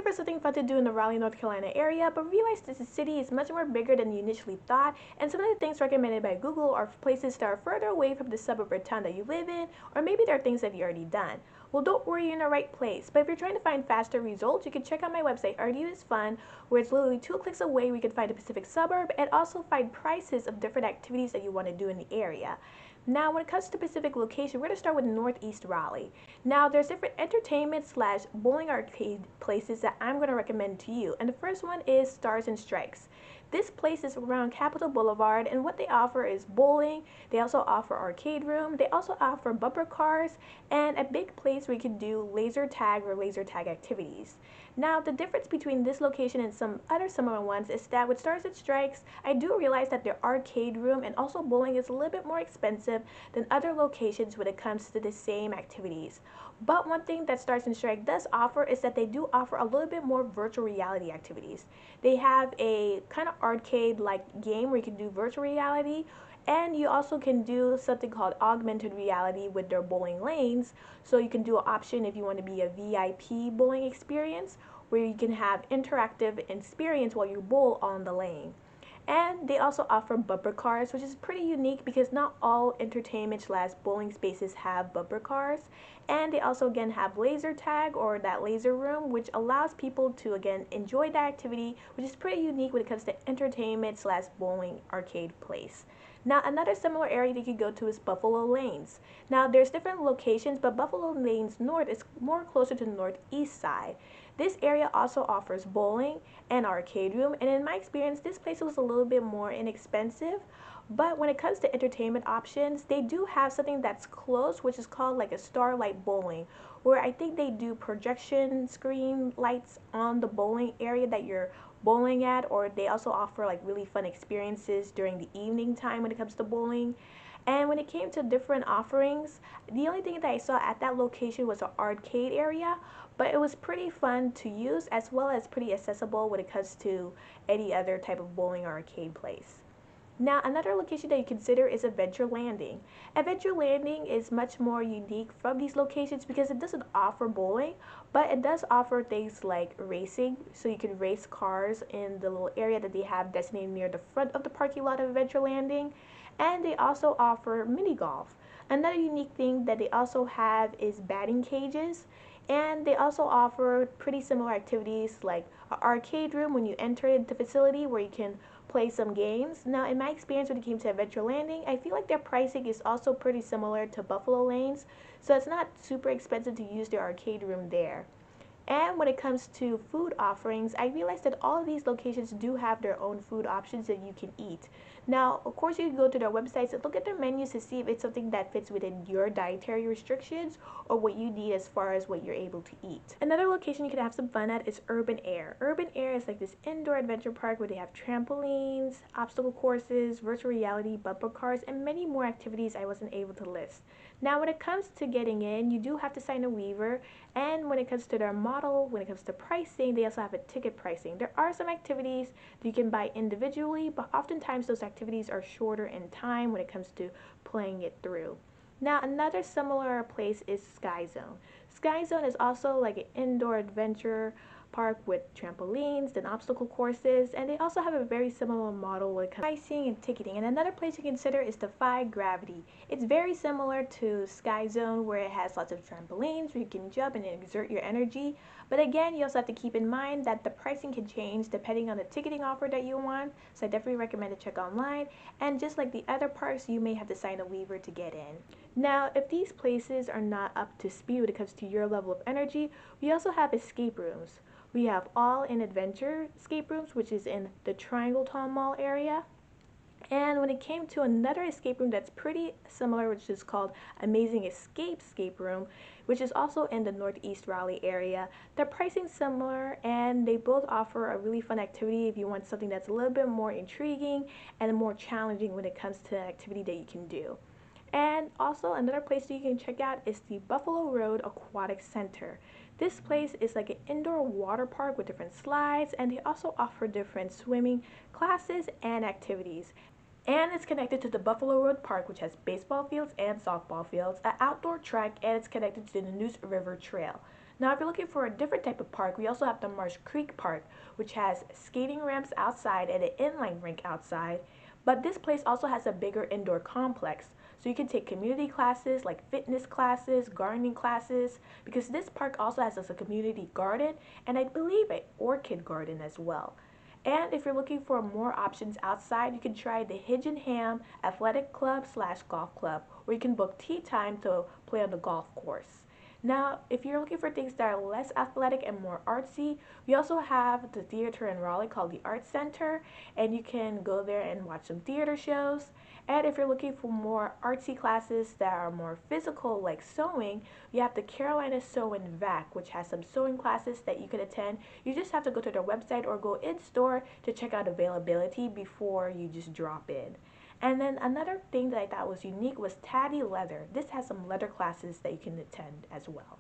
for something fun to do in the Raleigh, North Carolina area, but realized that the city is much more bigger than you initially thought, and some of the things recommended by Google are places that are further away from the suburb or town that you live in, or maybe they're things that you've already done. Well, don't worry, you're in the right place, but if you're trying to find faster results, you can check out my website, RDU is Fun, where it's literally 2 clicks away. We can find a specific suburb and also find prices of different activities that you want to do in the area. Now, when it comes to specific location, we're going to start with Northeast Raleigh. Now, there's different entertainment slash bowling arcade places that I'm going to recommend to you. And the first one is Stars and Strikes. This place is around Capitol Boulevard, and what they offer is bowling. They also offer arcade room. They also offer bumper cars and a big place where you can do laser tag or laser tag activities. Now, the difference between this location and some other similar ones is that with Stars and Strikes, I do realize that their arcade room and also bowling is a little bit more expensive than other locations when it comes to the same activities. But one thing that Stars and Strike does offer is that they do offer a little bit more virtual reality activities. They have a kind of arcade-like game where you can do virtual reality, and you also can do something called augmented reality with their bowling lanes. So you can do an option if you want to be a VIP bowling experience where you can have interactive experience while you bowl on the lane. And they also offer bumper cars, which is pretty unique because not all entertainment slash bowling spaces have bumper cars. And they also again have laser tag or that laser room, which allows people to again enjoy that activity, which is pretty unique when it comes to entertainment slash bowling arcade place. Now, another similar area that you could go to is Buffalo Lanes. Now, there's different locations, but Buffalo Lanes North is more closer to the northeast side. This area also offers bowling and arcade room, and in my experience, this place was a little bit more inexpensive. But when it comes to entertainment options, they do have something that's close, which is called like a Starlight Bowling, where I think they do projection screen lights on the bowling area that you're bowling at, or they also offer like really fun experiences during the evening time when it comes to bowling. And when it came to different offerings, the only thing that I saw at that location was an arcade area, but it was pretty fun to use as well as pretty accessible when it comes to any other type of bowling or arcade place. Now, another location that you consider is Adventure Landing. Adventure Landing is much more unique from these locations because it doesn't offer bowling, but it does offer things like racing. So you can race cars in the little area that they have designated near the front of the parking lot of Adventure Landing. And they also offer mini golf. Another unique thing that they also have is batting cages. And they also offer pretty similar activities like an arcade room when you enter the facility where you can play some games. Now, in my experience when it came to Adventure Landing, I feel like their pricing is also pretty similar to Buffalo Lanes, so it's not super expensive to use their arcade room there. And when it comes to food offerings, I realized that all of these locations do have their own food options that you can eat. Now, of course, you can go to their websites and look at their menus to see if it's something that fits within your dietary restrictions or what you need as far as what you're able to eat. Another location you can have some fun at is Urban Air. Urban Air is like this indoor adventure park where they have trampolines, obstacle courses, virtual reality, bumper cars, and many more activities I wasn't able to list. Now, when it comes to getting in, you do have to sign a waiver, and when it comes to their model, when it comes to pricing, they also have a ticket pricing. There are some activities that you can buy individually, but oftentimes those activities are shorter in time when it comes to playing it through. Now, another similar place is Sky Zone. Sky Zone is also like an indoor adventure park with trampolines and obstacle courses, and they also have a very similar model when it comes to pricing and ticketing. And another place to consider is Defy Gravity. It's very similar to Sky Zone where it has lots of trampolines where you can jump and exert your energy, but again, you also have to keep in mind that the pricing can change depending on the ticketing offer that you want, so I definitely recommend to check online. And just like the other parks, you may have to sign a waiver to get in. Now, if these places are not up to speed when it comes to your level of energy, we also have escape rooms. We have All in Adventure escape rooms, which is in the Triangle Town Mall area. And when it came to another escape room that's pretty similar, which is called Amazing Escape Room, which is also in the Northeast Raleigh area, their pricing's similar and they both offer a really fun activity if you want something that's a little bit more intriguing and more challenging when it comes to an activity that you can do. And also another place that you can check out is the Buffalo Road Aquatic Center. This place is like an indoor water park with different slides, and they also offer different swimming classes and activities. And it's connected to the Buffalo Road Park, which has baseball fields and softball fields, an outdoor track, and it's connected to the Neuse River Trail. Now, if you're looking for a different type of park, we also have the Marsh Creek Park, which has skating ramps outside and an inline rink outside. But this place also has a bigger indoor complex. So you can take community classes like fitness classes, gardening classes, because this park also has a community garden and I believe an orchid garden as well. And if you're looking for more options outside, you can try the Hidge and Ham Athletic Club slash Golf Club, where you can book tee time to play on the golf course. Now, if you're looking for things that are less athletic and more artsy, we also have the theater in Raleigh called the Arts Center, and you can go there and watch some theater shows. And if you're looking for more artsy classes that are more physical, like sewing, we have the Carolina Sew and Vac, which has some sewing classes that you can attend. You just have to go to their website or go in store to check out availability before you just drop in. And then another thing that I thought was unique was Taddy Leather. This has some leather classes that you can attend as well.